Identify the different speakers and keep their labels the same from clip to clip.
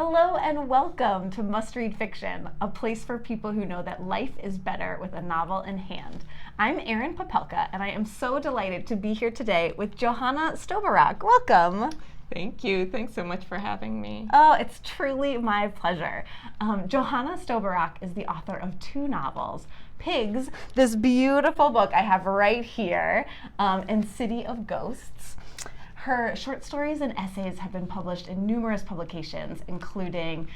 Speaker 1: Hello and welcome to Must Read Fiction, a place for people who know that life is better with a novel in hand. I'm Erin Popelka, and I am so delighted to be here today with Johanna Stoberock. Welcome.
Speaker 2: Thank you. Thanks so much for having me.
Speaker 1: Oh, it's truly my pleasure. Johanna Stoberock is the author of 2 novels, Pigs, this beautiful book I have right here, and City of Ghosts. Her short stories and essays have been published in numerous publications, including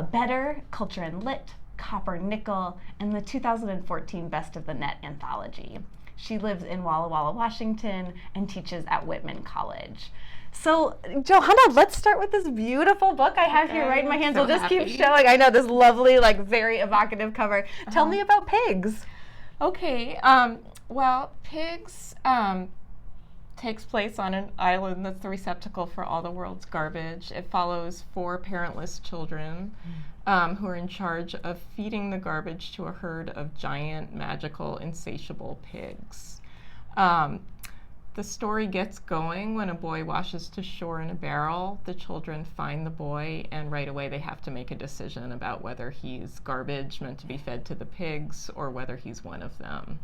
Speaker 1: Better, Culture and Lit, Copper Nickel, and the 2014 Best of the Net anthology. She lives in Walla Walla, Washington, and teaches at Whitman College. So, Johanna, let's start with this beautiful book I have here right in my hands.
Speaker 2: So
Speaker 1: We'll just keep
Speaker 2: happy.
Speaker 1: showing. I know this lovely, very evocative cover. Tell me about Pigs.
Speaker 2: Okay. Well, Pigs takes place on an island that's the receptacle for all the world's garbage. It follows 4 parentless children who are in charge of feeding the garbage to a herd of giant, magical, insatiable pigs. The story gets going when a boy washes to shore in a barrel. The children find the boy, and right away they have to make a decision about whether he's garbage meant to be fed to the pigs or whether he's one of them.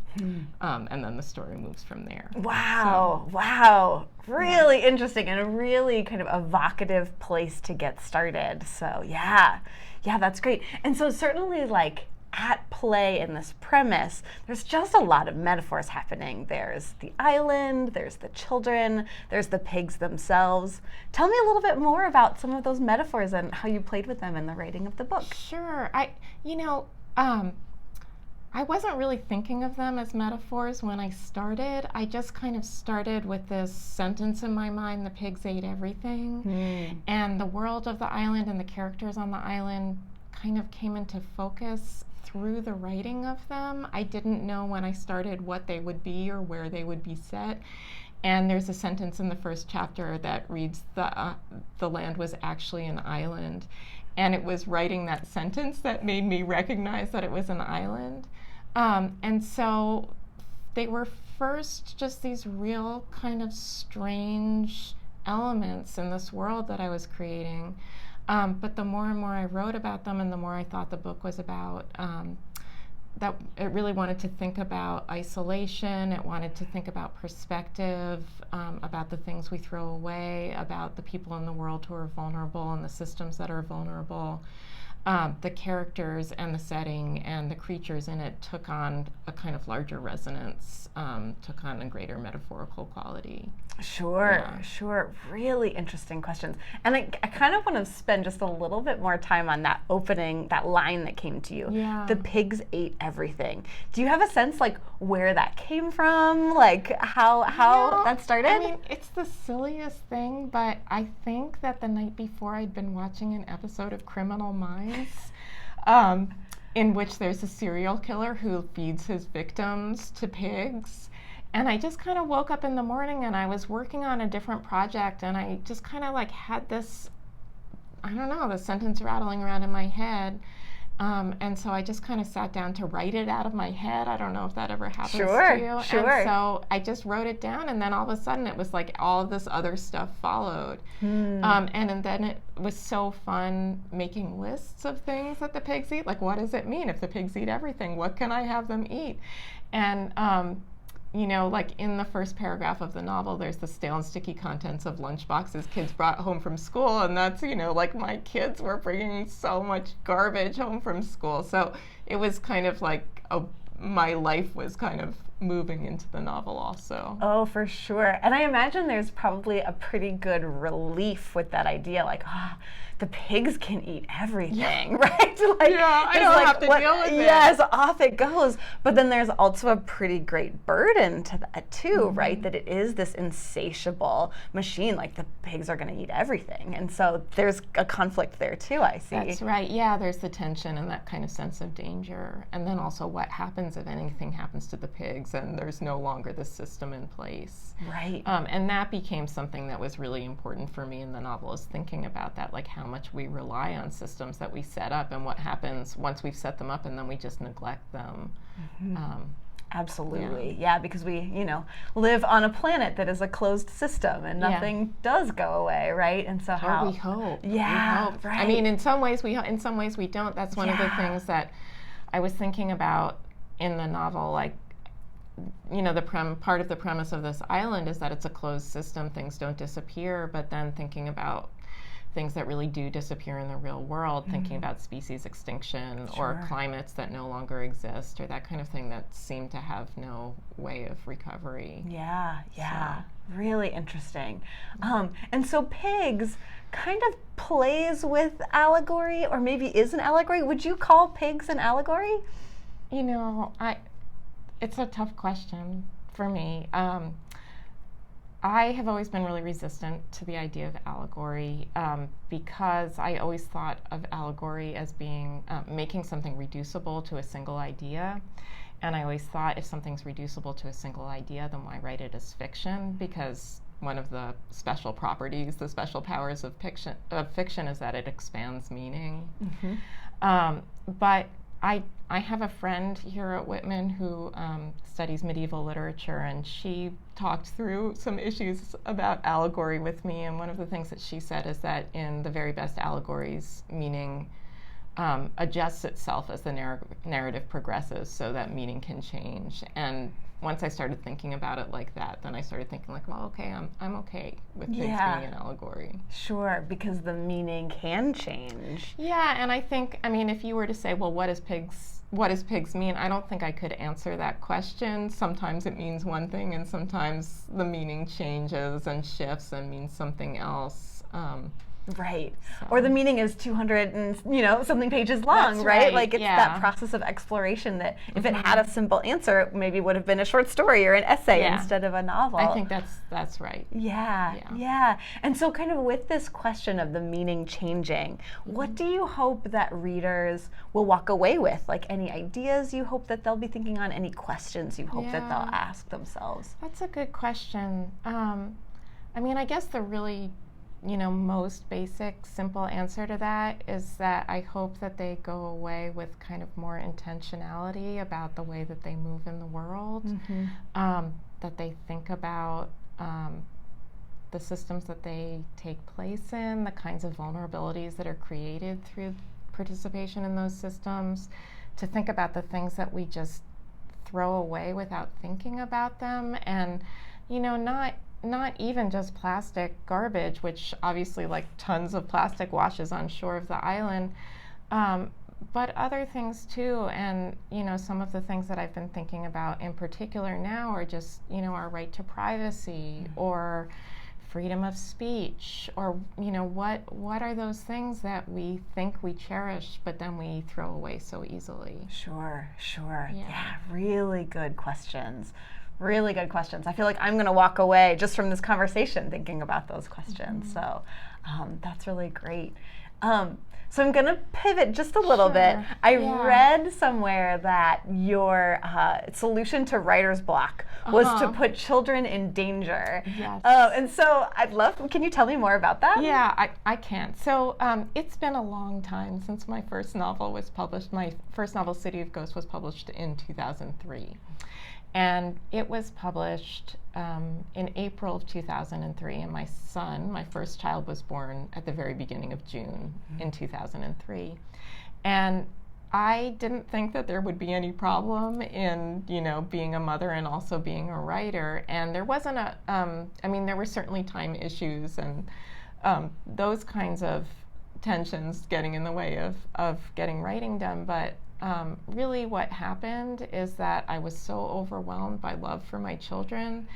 Speaker 2: And then the story moves from there.
Speaker 1: Wow. Really interesting and a really kind of evocative place to get started. So, yeah, that's great. And so certainly at play in this premise, there's just a lot of metaphors happening. There's the island, there's the children, there's the pigs themselves. Tell me a little bit more about some of those metaphors and how you played with them in the writing of the book.
Speaker 2: Sure. I wasn't really thinking of them as metaphors when I started. I just kind of started with this sentence in my mind, the pigs ate everything. And the world of the island and the characters on the island kind of came into focus through the writing of them. I didn't know when I started what they would be or where they would be set. And there's a sentence in the first chapter that reads, the land was actually an island. And it was writing that sentence that made me recognize that it was an island. And so they were first just these real kind of strange elements in this world that I was creating. But the more and more I wrote about them and the more I thought the book was about, that it really wanted to think about isolation, it wanted to think about perspective, about the things we throw away, about the people in the world who are vulnerable and the systems that are vulnerable. The characters and the setting and the creatures in it took on a kind of larger resonance, took on a greater metaphorical quality.
Speaker 1: Sure. Really interesting questions. And I kind of want to spend just a little bit more time on that opening, that line that came to you.
Speaker 2: Yeah.
Speaker 1: The pigs ate everything. Do you have a sense where that came from? How that started?
Speaker 2: I mean, it's the silliest thing, but I think that the night before I'd been watching an episode of Criminal Minds, in which there's a serial killer who feeds his victims to pigs. And I just kind of woke up in the morning and I was working on a different project and I just kind of had this, the sentence rattling around in my head. And so I just kind of sat down to write it out of my head. I don't know if that ever happens to you.
Speaker 1: Sure.
Speaker 2: And so I just wrote it down and then all of a sudden it was all of this other stuff followed. And then it was so fun making lists of things that the pigs eat. What does it mean if the pigs eat everything? What can I have them eat? And in the first paragraph of the novel, there's the stale and sticky contents of lunchboxes kids brought home from school. And that's, my kids were bringing so much garbage home from school. So it was kind of my life was kind of moving into the novel also.
Speaker 1: Oh, for sure. And I imagine there's probably a pretty good relief with that idea, the pigs can eat everything, right?
Speaker 2: I don't have to deal with it.
Speaker 1: Yes, off it goes. But then there's also a pretty great burden to that too, right? That it is this insatiable machine, the pigs are going to eat everything. And so there's a conflict there too, I see.
Speaker 2: That's right. Yeah, there's the tension and that kind of sense of danger. And then also what happens if anything happens to the pigs and there's no longer this system in place.
Speaker 1: Right.
Speaker 2: And that became something that was really important for me in the novel, is thinking about that, how much we rely on systems that we set up and what happens once we've set them up and then we just neglect them.
Speaker 1: Absolutely. Yeah, because we, live on a planet that is a closed system and nothing does go away, right? And so
Speaker 2: Or we hope.
Speaker 1: Yeah,
Speaker 2: we hope.
Speaker 1: right.
Speaker 2: I mean, in some ways in some ways we don't. That's one of the things that I was thinking about in the novel, like, part of the premise of this island is that it's a closed system, things don't disappear, but then thinking about things that really do disappear in the real world, thinking about species extinction or climates that no longer exist or that kind of thing that seem to have no way of recovery.
Speaker 1: Yeah. So. Really interesting. And so Pigs kind of plays with allegory, or maybe is an allegory. Would you call Pigs an allegory?
Speaker 2: It's a tough question for me. I have always been really resistant to the idea of allegory because I always thought of allegory as being making something reducible to a single idea. And I always thought if something's reducible to a single idea, then why write it as fiction? Because one of the special properties, the special powers of fiction is that it expands meaning. But I have a friend here at Whitman who studies medieval literature, and she talked through some issues about allegory with me, and one of the things that she said is that in the very best allegories, meaning adjusts itself as the narrative progresses so that meaning can change. And once I started thinking about it like that, then I started thinking like, well, okay, I'm okay with pigs being an allegory.
Speaker 1: Sure, because the meaning can change.
Speaker 2: Yeah, and I think, if you were to say, well, what does pigs mean? I don't think I could answer that question. Sometimes it means one thing, and sometimes the meaning changes and shifts and means something else.
Speaker 1: Right.
Speaker 2: So.
Speaker 1: Or the meaning is 200 and something pages long,
Speaker 2: That's
Speaker 1: right? Like it's
Speaker 2: yeah.
Speaker 1: that process of exploration that if it had a simple answer, it maybe would have been a short story or an essay instead of a novel.
Speaker 2: I think that's right.
Speaker 1: Yeah. And so kind of with this question of the meaning changing, what do you hope that readers will walk away with? Like any ideas you hope that they'll be thinking on, any questions you hope that they'll ask themselves?
Speaker 2: That's a good question. I guess the really most basic, simple answer to that is that I hope that they go away with kind of more intentionality about the way that they move in the world, that they think about the systems that they take place in, the kinds of vulnerabilities that are created through participation in those systems, to think about the things that we just throw away without thinking about them, and not even just plastic garbage, which obviously like tons of plastic washes on shore of the island, but other things too. And some of the things that I've been thinking about in particular now are just our right to privacy or freedom of speech, or what are those things that we think we cherish but then we throw away so easily?
Speaker 1: Sure. Yeah, really good questions. Really good questions. I feel like I'm going to walk away just from this conversation thinking about those questions. So that's really great. So I'm going to pivot just a little bit. I read somewhere that your solution to writer's block was to put children in danger.
Speaker 2: Yes.
Speaker 1: And so can you tell me more about that?
Speaker 2: Yeah, I can. So it's been a long time since my first novel was published. My first novel, City of Ghosts, was published in 2003. And it was published in April of 2003, and my first child, was born at the very beginning of June in 2003. And I didn't think that there would be any problem in, being a mother and also being a writer. And there wasn't there were certainly time issues and those kinds of tensions getting in the way of getting writing done. But really what happened is that I was so overwhelmed by love for my children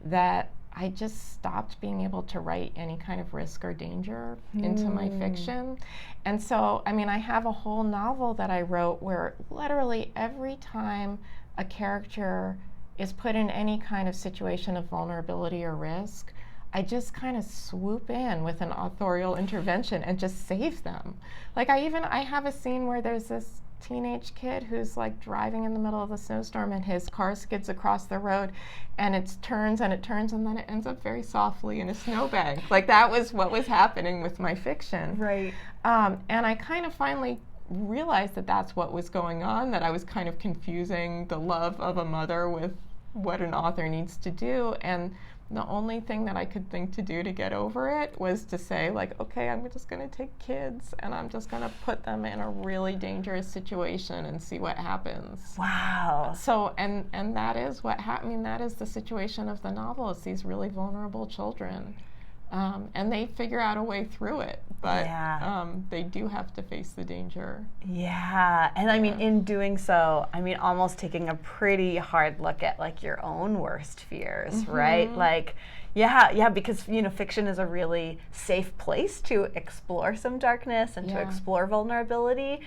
Speaker 2: that I just stopped being able to write any kind of risk or danger into my fiction. And so, I have a whole novel that I wrote where literally every time a character is put in any kind of situation of vulnerability or risk, I just kind of swoop in with an authorial intervention and just save them. Like I have a scene where there's this teenage kid who's like driving in the middle of a snowstorm and his car skids across the road and it turns and then it ends up very softly in a snowbank. Like that was what was happening with my fiction.
Speaker 1: Right.
Speaker 2: And I kind of finally realized that that's what was going on, that I was kind of confusing the love of a mother with what an author needs to do. And the only thing that I could think to do to get over it was to say, like, okay, I'm just going to take kids and I'm just going to put them in a really dangerous situation and see what happens.
Speaker 1: Wow.
Speaker 2: So, and that is what happened. I mean, that is the situation of the novel. It's these really vulnerable children. And they figure out a way through it, but they do have to face the danger.
Speaker 1: Yeah, and I mean, in doing so, I mean, almost taking a pretty hard look at like your own worst fears, right? Like, because fiction is a really safe place to explore some darkness and to explore vulnerability.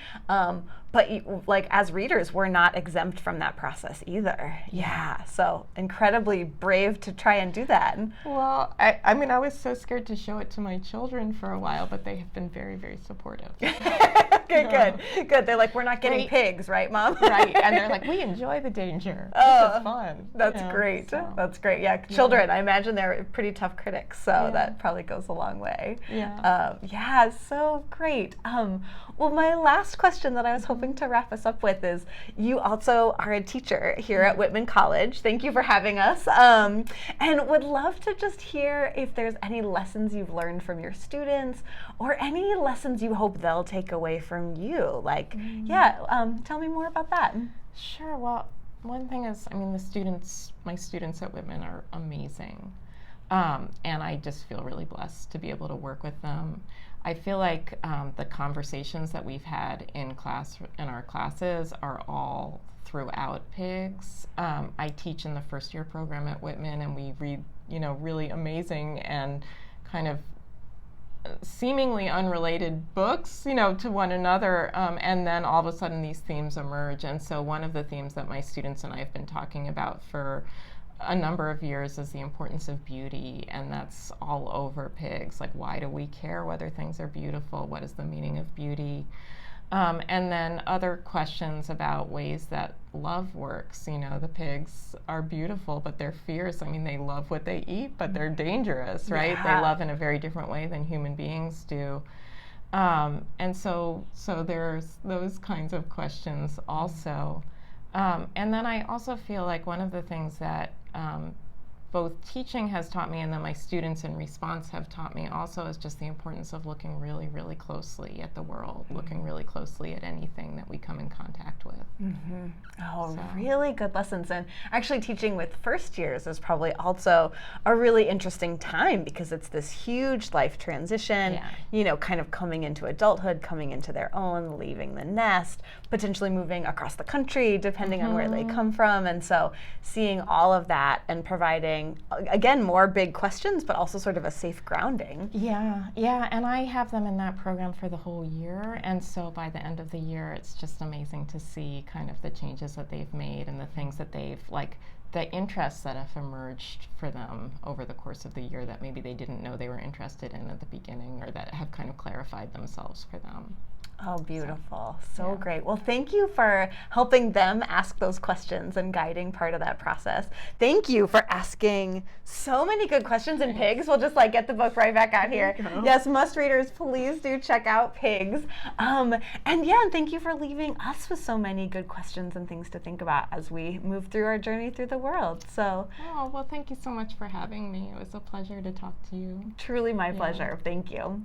Speaker 1: But like as readers, we're not exempt from that process either. Yeah, so incredibly brave to try and do that.
Speaker 2: Well, I mean, I was so scared to show it to my children for a while, but they have been very, very supportive.
Speaker 1: Okay, good. They're like, we're not getting pigs, right, Mom?
Speaker 2: Right, and they're like, we enjoy the danger. This is fun.
Speaker 1: That's great. So. That's great. Yeah, children, I imagine they're pretty tough critics, so that probably goes a long way.
Speaker 2: Yeah.
Speaker 1: So great. Well, my last question that I was hoping to wrap us up with is, you also are a teacher here at Whitman College. Thank you for having us. And would love to just hear if there's any lessons you've learned from your students or any lessons you hope they'll take away from you. Like, tell me more about that.
Speaker 2: Sure. Well, one thing is, I mean, my students at Whitman are amazing. And I just feel really blessed to be able to work with them. I feel like the conversations that we've had in our classes are all throughout Pigs. I teach in the first year program at Whitman, and we read, really amazing and kind of seemingly unrelated books, to one another, and then all of a sudden these themes emerge. And so one of the themes that my students and I have been talking about for a number of years is the importance of beauty, and that's all over Pigs. Like, why do we care whether things are beautiful? What is the meaning of beauty? And then other questions about ways that love works. The pigs are beautiful, but they're fierce. I mean, they love what they eat, but they're dangerous, right?
Speaker 1: Yeah.
Speaker 2: They love in a very different way than human beings do. And so there's those kinds of questions also. And then I also feel like one of the things that both teaching has taught me and then my students in response have taught me also is just the importance of looking really, really closely at the world, looking really closely at anything that we come in contact with.
Speaker 1: Really good lessons. And actually teaching with first years is probably also a really interesting time because it's this huge life transition, kind of coming into adulthood, coming into their own, leaving the nest, potentially moving across the country, depending on where they come from. And so seeing all of that and providing, again, more big questions, but also sort of a safe grounding.
Speaker 2: Yeah, and I have them in that program for the whole year, and so by the end of the year, it's just amazing to see kind of the changes that they've made and the things that they've, like, the interests that have emerged for them over the course of the year that maybe they didn't know they were interested in at the beginning, or that have kind of clarified themselves for them.
Speaker 1: Oh, beautiful. So great. Well, thank you for helping them ask those questions and guiding part of that process. Thank you for asking so many good questions in Pigs. We'll just get the book right back out here. Yes, must readers, please do check out Pigs. And thank you for leaving us with so many good questions and things to think about as we move through our journey through the world. So,
Speaker 2: well, thank you so much for having me. It was a pleasure to talk to you.
Speaker 1: Truly my pleasure. Thank you.